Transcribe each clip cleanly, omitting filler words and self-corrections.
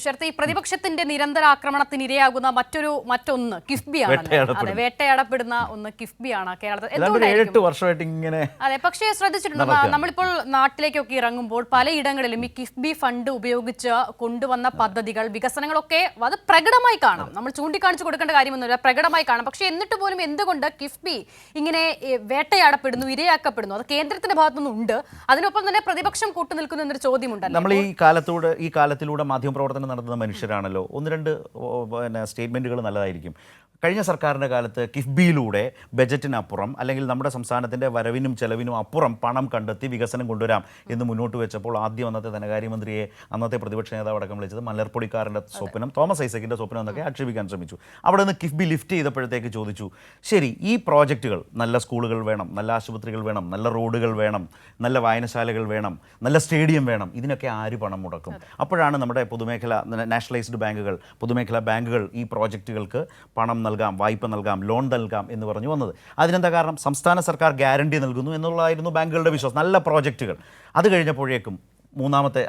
ശരത്ത്, ഈ പ്രതിപക്ഷത്തിന്റെ നിരന്തര ആക്രമണത്തിന് ഇരയാകുന്ന മറ്റൊന്ന് കിഫ്ബിയാണ്. അതെ, വേട്ടയാടപ്പെടുന്ന ഒന്ന് കിഫ്ബിയാണ് കേരളത്തിൽ. ഇങ്ങനെ അതെ, പക്ഷേ ശ്രദ്ധിച്ചിട്ടുണ്ട്, നമ്മളിപ്പോൾ നാട്ടിലേക്കൊക്കെ ഇറങ്ങുമ്പോൾ പലയിടങ്ങളിലും ഈ കിഫ്ബി ഫണ്ട് ഉപയോഗിച്ച് കൊണ്ടുവന്ന പദ്ധതികൾ, വികസനങ്ങളൊക്കെ അത് പ്രകടമായി കാണാം. നമ്മൾ ചൂണ്ടിക്കാണിച്ചു കൊടുക്കേണ്ട കാര്യമൊന്നുമില്ല, പ്രകടമായി കാണാം. പക്ഷെ എന്നിട്ട് പോലും എന്തുകൊണ്ട് കിഫ്ബി ഇങ്ങനെ വേട്ടയാടപ്പെടുന്നു, ഇരയാക്കപ്പെടുന്നു? അത് കേന്ദ്രത്തിന്റെ ഭാഗത്തുനിന്നുണ്ട്, അതിനൊപ്പം തന്നെ പ്രതിപക്ഷം കൂട്ടുനിൽക്കുന്നു എന്നൊരു ചോദ്യമുണ്ടല്ലോ. നമ്മൾ ഈ കാലത്തിലൂടെ മാധ്യമപ്രവർത്തനം നടത്തുന്ന മനുഷ്യരാണല്ലോ. ഒന്ന് രണ്ട് സ്റ്റേറ്റ്മെൻറ്റുകൾ നല്ലതായിരിക്കും. കഴിഞ്ഞ സർക്കാരിൻ്റെ കാലത്ത് കിഫ്ബിയിലൂടെ ബജറ്റിനപ്പുറം അല്ലെങ്കിൽ നമ്മുടെ സംസ്ഥാനത്തിൻ്റെ വരവിനും ചെലവിനും അപ്പുറം പണം കണ്ടെത്തി വികസനം കൊണ്ടുവരാം എന്ന് മുന്നോട്ട് വെച്ചപ്പോൾ ആദ്യം അന്നത്തെ ധനകാര്യമന്ത്രിയെ അന്നത്തെ പ്രതിപക്ഷ നേതാവ് അടക്കം വിളിച്ചത് മലർപ്പൊടിക്കാരൻ്റെ സ്വപ്നം, തോമസ് ഐസക്കിൻ്റെ സ്വപ്നം എന്നൊക്കെ ആക്ഷേപിക്കാൻ ശ്രമിച്ചു. അവിടെ നിന്ന് കിഫ്ബി ലിഫ്റ്റ് ചെയ്തപ്പോഴത്തേക്ക് ചോദിച്ചു, ശരി, ഈ പ്രോജക്റ്റുകൾ, നല്ല സ്കൂളുകൾ വേണം, നല്ല ആശുപത്രികൾ വേണം, നല്ല റോഡുകൾ വേണം, നല്ല വായനശാലകൾ വേണം, നല്ല സ്റ്റേഡിയം വേണം, ഇതിനൊക്കെ ആര് പണം മുടക്കും? അപ്പോഴാണ് നമ്മുടെ നാഷണലൈസ്ഡ് ബാങ്കുകൾ, പൊതുമേഖലാ ബാങ്കുകൾ ഈ പ്രോജക്റ്റുകൾക്ക് പണം നൽകാം, വായ്പ നൽകാം, ലോൺ നൽകാം എന്ന് പറഞ്ഞു വന്നത്. അതിനെന്താ കാരണം? സംസ്ഥാന സർക്കാർ ഗ്യാരണ്ടി നൽകുന്നു എന്നുള്ളതായിരുന്നു ബാങ്കുകളുടെ വിശ്വാസം. നല്ല പ്രോജക്റ്റുകൾ. അത് കഴിഞ്ഞപ്പോഴേക്കും മൂന്നാമത്തെ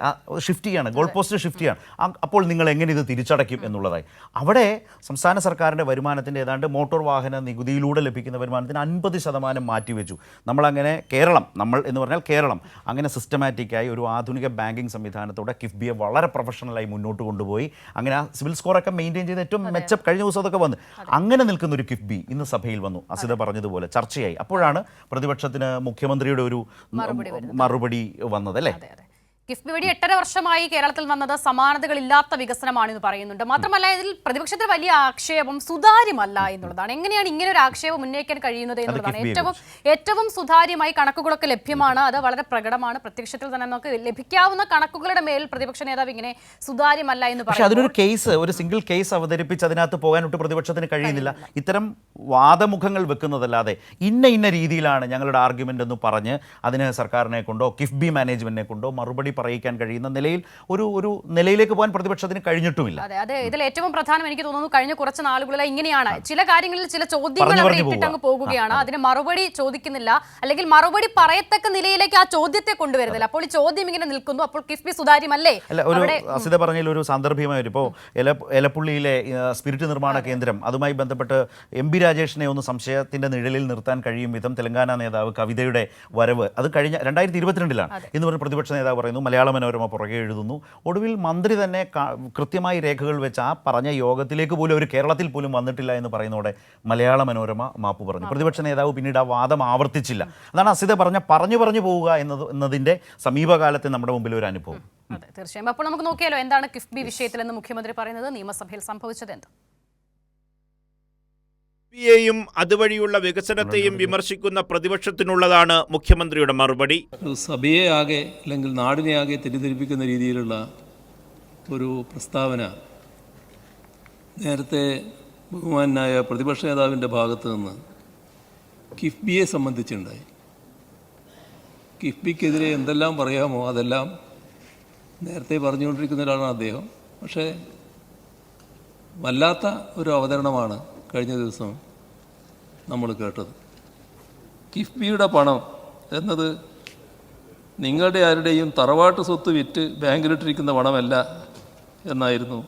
ഷിഫ്റ്റ് ചെയ്യാണ്, ഗോൾ പോസ്റ്റ് ഷിഫ്റ്റ് ചെയ്യാണ്. അപ്പോൾ നിങ്ങൾ എങ്ങനെ ഇത് തിരിച്ചടയ്ക്കും എന്നുള്ളതായി. അവിടെ സംസ്ഥാന സർക്കാരിൻ്റെ വരുമാനത്തിൻ്റെ ഏതാണ്ട് മോട്ടോർ വാഹന നികുതിയിലൂടെ ലഭിക്കുന്ന വരുമാനത്തിന് 50% മാറ്റിവെച്ചു. നമ്മൾ എന്ന് പറഞ്ഞാൽ കേരളം അങ്ങനെ സിസ്റ്റമാറ്റിക്കായി ഒരു ആധുനിക ബാങ്കിങ് സംവിധാനത്തോടെ കിഫ്ബിയെ വളരെ പ്രൊഫഷണലായി മുന്നോട്ട് കൊണ്ടുപോയി. അങ്ങനെ ആ സിവിൽ സ്കോറൊക്കെ മെയിൻറ്റെയിൻ ചെയ്ത് ഏറ്റവും കഴിഞ്ഞ ദിവസം അതൊക്കെ വന്ന് അങ്ങനെ നിൽക്കുന്ന ഒരു കിഫ്ബി ഇന്ന് സഭയിൽ വന്നു. അസിത പറഞ്ഞതുപോലെ ചർച്ചയായി. അപ്പോഴാണ് പ്രതിപക്ഷത്തിന് മുഖ്യമന്ത്രിയുടെ ഒരു മറുപടി വന്നത്, അല്ലേ? കിഫ്ബി വഴി 8.5 വർഷമായി കേരളത്തിൽ വന്നത് സമാനതകളില്ലാത്ത വികസനമാണെന്ന് പറയുന്നുണ്ട്. മാത്രമല്ല, ഇതിൽ പ്രതിപക്ഷത്തിന് വലിയ ആക്ഷേപം സുതാര്യമല്ല എന്നുള്ളതാണ്. എങ്ങനെയാണ് ഇങ്ങനെ ഒരു ആക്ഷേപം ഉന്നയിക്കാൻ കഴിയുന്നത് എന്നുള്ളതാണ്. ഏറ്റവും സുതാര്യമായി കണക്കുകളൊക്കെ ലഭ്യമാണ്, അത് വളരെ പ്രകടമാണ്. പ്രത്യക്ഷത്തിൽ തന്നെ നമുക്ക് ലഭിക്കാവുന്ന കണക്കുകളുടെ മേൽ പ്രതിപക്ഷ നേതാവ് ഇങ്ങനെ സുതാര്യമല്ല എന്ന് പറയും. അതിനൊരു ഒരു സിംഗിൾ കേസ് അവതരിപ്പിച്ച് അതിനകത്ത് പോകാനൊട്ട് പ്രതിപക്ഷത്തിന് കഴിയുന്നില്ല. ഇത്തരം വാദമുഖങ്ങൾ വെക്കുന്നതല്ലാതെ ഇന്ന രീതിയിലാണ് ഞങ്ങളുടെ ആർഗ്യുമെന്റ് എന്ന് പറഞ്ഞ് അതിന് സർക്കാരിനെ കൊണ്ടോ കിഫ്ബി മാനേജ്മെന്റിനെ കൊണ്ടോ മറുപടി പറയിക്കാൻ കഴിയുന്ന ഒരു നിലയിലേക്ക് പോകാൻ പ്രതിപക്ഷത്തിന് കഴിഞ്ഞിട്ടുമില്ല. അതെ, ഇതിൽ ഏറ്റവും പ്രധാനം എനിക്ക് തോന്നുന്നു കഴിഞ്ഞ കുറച്ച് നാളുകളിലായി ഇങ്ങനെയാണ്. ചില കാര്യങ്ങളിൽ ചില ചോദ്യങ്ങൾ ഇട്ടിട്ടങ്ങ് പോകുകയാണ്, അതിന് മറുപടി ചോദിക്കുന്നില്ല, അല്ലെങ്കിൽ മറുപടി പറയത്തക്ക നിലയിലേക്ക് ആ ചോദ്യത്തെ കൊണ്ടുവരുന്നില്ല. അപ്പോൾ ഈ ചോദ്യം ഇങ്ങനെ നിൽക്കുന്നു. അപ്പോൾ കിഫ്ബി സുതാര്യമല്ലേ? അസിത പറഞ്ഞതിൽ ഒരു സാന്ദർഭികമായ ഇപ്പോൾ എലപ്പുള്ളിയിലെ സ്പിരിറ്റ് നിർമ്മാണ കേന്ദ്രം, അതുമായി ബന്ധപ്പെട്ട് എം പി രാജേഷിനെ ഒന്ന് സംശയത്തിന്റെ നിഴലിൽ നിർത്താൻ കഴിയും വിധം തെലങ്കാന നേതാവ് കവിതയുടെ വരവ്, അത് കഴിഞ്ഞ 2022 എന്ന് പറഞ്ഞ പ്രതിപക്ഷ നേതാവ് പറയുന്നു. മലയാള മനോരമ പുറകെ എഴുതുന്നു. ഒടുവിൽ മന്ത്രി തന്നെ കൃത്യമായി രേഖകൾ വെച്ച് ആ പറഞ്ഞ യോഗത്തിലേക്ക് പോലും ഒരു കേരളത്തിൽ പോലും വന്നിട്ടില്ല എന്ന് പറയുന്നതോടെ മലയാള മനോരമ മാപ്പ് പറഞ്ഞു. പ്രതിപക്ഷ നേതാവ് പിന്നീട് ആ വാദം ആവർത്തിച്ചില്ല. അതാണ് അസിത പറഞ്ഞു പോവുക എന്നതിൻ്റെ സമീപകാലത്തെ നമ്മുടെ മുമ്പിൽ ഒരു അനുഭവം. അതെ, തീർച്ചയായും. അപ്പോൾ നമുക്ക് നോക്കിയാലോ എന്താണ് കിഫ്ബി വിഷയത്തിൽ എന്ന് മുഖ്യമന്ത്രി പറയുന്നത്, നിയമസഭയിൽ സംഭവിച്ചത് എന്ത്? യും അതുവഴിയുള്ള വികസനത്തെയും വിമർശിക്കുന്ന പ്രതിപക്ഷത്തിനുള്ളതാണ് മുഖ്യമന്ത്രിയുടെ മറുപടി. സഭയെ ആകെ അല്ലെങ്കിൽ നാടിനെ ആകെ തെറ്റിദ്ധരിപ്പിക്കുന്ന രീതിയിലുള്ള ഒരു പ്രസ്താവന നേരത്തെ ബഹുമാനായ പ്രതിപക്ഷ നേതാവിൻ്റെ ഭാഗത്ത് നിന്ന് കിഫ്ബിയെ സംബന്ധിച്ചുണ്ടായി. കിഫ്ബിക്കെതിരെ എന്തെല്ലാം പറയാമോ അതെല്ലാം നേരത്തെ പറഞ്ഞുകൊണ്ടിരിക്കുന്ന ഒരാളാണ് അദ്ദേഹം. പക്ഷേ വല്ലാത്ത ഒരു അവതരണമാണ് കഴിഞ്ഞ ദിവസം നമ്മൾ കേട്ടത്. കിഫ്ബിയുടെ പണം എന്നത് നിങ്ങളുടെ ആരുടെയും തറവാട്ട് സ്വത്ത് വിറ്റ് ബാങ്കിലിട്ടിരിക്കുന്ന പണമല്ല എന്നായിരുന്നു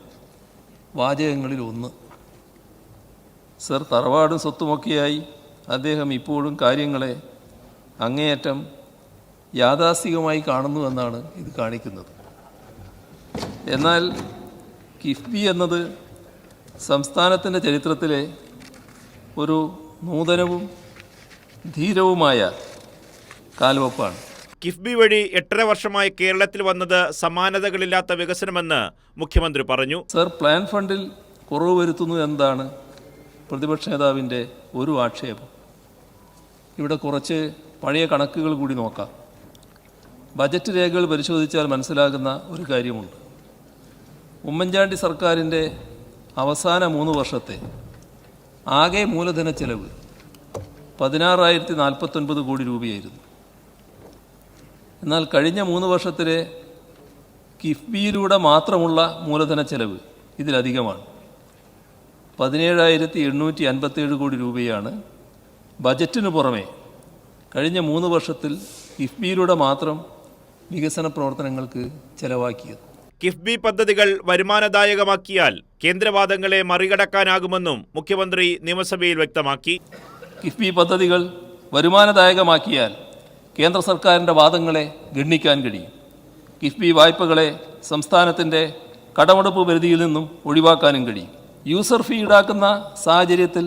വാചകങ്ങളിൽ ഒന്ന്. സർ, തറവാടും സ്വത്തുമൊക്കെയായി അദ്ദേഹം ഇപ്പോഴും കാര്യങ്ങളെ അങ്ങേയറ്റം യാഥാസ്ഥികമായി കാണുന്നു എന്നാണ് ഇത് കാണിക്കുന്നത്. എന്നാൽ കിഫ്ബി എന്നത് സംസ്ഥാനത്തിൻ്റെ ചരിത്രത്തിലെ ഒരു നൂതനവും ധീരവുമായ കാൽവെപ്പാണ്. കിഫ്ബി വഴി 8.5 വർഷമായി കേരളത്തിൽ വന്നത് സമാനതകളില്ലാത്ത വികസനമെന്ന് മുഖ്യമന്ത്രി പറഞ്ഞു. സർ, പ്ലാൻ ഫണ്ടിൽ കുറവ് വരുത്തുന്നു എന്നതാണ് പ്രതിപക്ഷ നേതാവിൻ്റെ ഒരു ആക്ഷേപം. ഇവിടെ കുറച്ച് പഴയ കണക്കുകൾ കൂടി നോക്കാം. ബജറ്റ് രേഖകൾ പരിശോധിച്ചാൽ മനസ്സിലാകുന്ന ഒരു കാര്യമുണ്ട്. ഉമ്മൻചാണ്ടി സർക്കാരിൻ്റെ അവസാന 3 വർഷത്തെ ആകെ മൂലധന ചെലവ് 16,049 കോടി രൂപയായിരുന്നു. എന്നാൽ കഴിഞ്ഞ 3 വർഷത്തിലെ കിഫ്ബിയിലൂടെ മാത്രമുള്ള മൂലധന ചെലവ് ഇതിലധികമാണ്. 17,857 കോടി രൂപയാണ് ബജറ്റിന് പുറമെ കഴിഞ്ഞ 3 വർഷത്തിൽ കിഫ്ബിയിലൂടെ മാത്രം വികസന പ്രവർത്തനങ്ങൾക്ക് ചെലവാക്കിയത്. കിഫ്ബി പദ്ധതികൾ വരുമാനദായകമാക്കിയാൽ കേന്ദ്രവാദങ്ങളെ മറികടക്കാനാകുമെന്നും മുഖ്യമന്ത്രി നിയമസഭയിൽ വ്യക്തമാക്കി. കിഫ്ബി പദ്ധതികൾ വരുമാനദായകമാക്കിയാൽ കേന്ദ്ര സർക്കാരിൻ്റെ വാദങ്ങളെ ഗണ്ണിക്കാൻ കഴിയും. കിഫ്ബി വായ്പകളെ സംസ്ഥാനത്തിൻ്റെ കടമെടുപ്പ് പരിധിയിൽ നിന്നും ഒഴിവാക്കാനും കഴിയും. യൂസർ ഫീ ഈടാക്കുന്ന സാഹചര്യത്തിൽ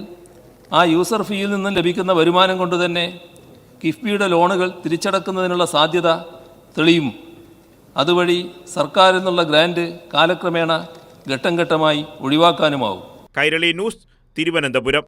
ആ യൂസർ ഫീയിൽ നിന്നും ലഭിക്കുന്ന വരുമാനം കൊണ്ട് തന്നെ കിഫ്ബിയുടെ ലോണുകൾ തിരിച്ചടക്കുന്നതിനുള്ള സാധ്യത തെളിയും. അതുവഴി സർക്കാരിൽ നിന്നുള്ള ഗ്രാന്റ് കാലക്രമേണ ഘട്ടം ഘട്ടമായി ഒഴിവാക്കാനുമാവും. കൈരളി ന്യൂസ്, തിരുവനന്തപുരം.